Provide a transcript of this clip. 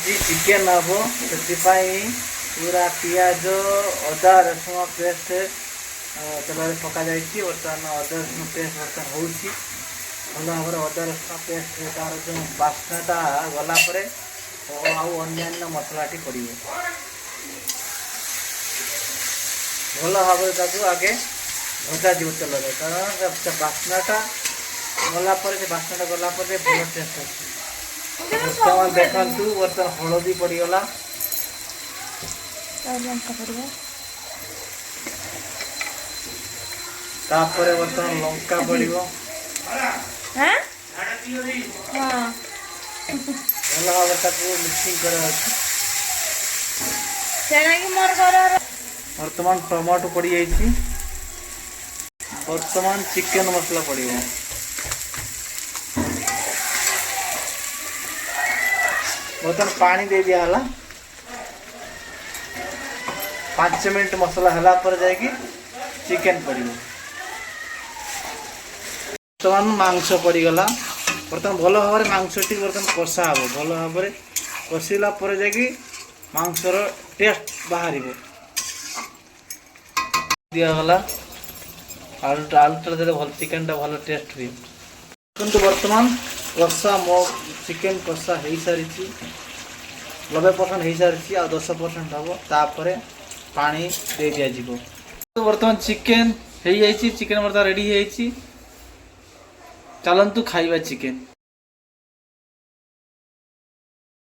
Chicken हम से पूरा पिज अदा रसुण पेस्ट तेल पका जाइए। बर्तमान अदा रसुण पेस्ट बर्तमान हो भल भाव अदा रसुण पेस्ट तार जो बास्नाटा गलापर अन्य मसलाटी पड़े भल भाव आगे भजा जीव तेल कारण बास्नाटा गलापर से बास्नाटा गलापर भल टेस्ट अच्छे। बर्तमान देखु बर्तमान हलदी पड़गला तापर बर्तमान लंका पड़ो भल भाव मिक्सिंग कर। बर्तमान टमाटो पड़ जाइए। बर्तमान चिकेन मसला पड़ो बर्तमान पानी दे दिया है 5 मिनट मसला हला पर जाएगी चिकेन पड़ो। बर्तमान मांस पड़गला बर्तमान भल भाव मांसटी बर्तमान कषा हे भल भाव कषिला जाकि मांसर टेस्ट बाहर दिगला आलू आलूटा देते भल चिकेन टा भल टेस्ट हुए। किंतु बर्तमान कषा मो चिकेन कषा हो सारी 90% हो सारी आ 10% हम तापर पानी दे दिज्व। तो बर्तमान चिकेन हो चिकेन बर्तमान रेडी हो चलतु खाइबा चिकेन।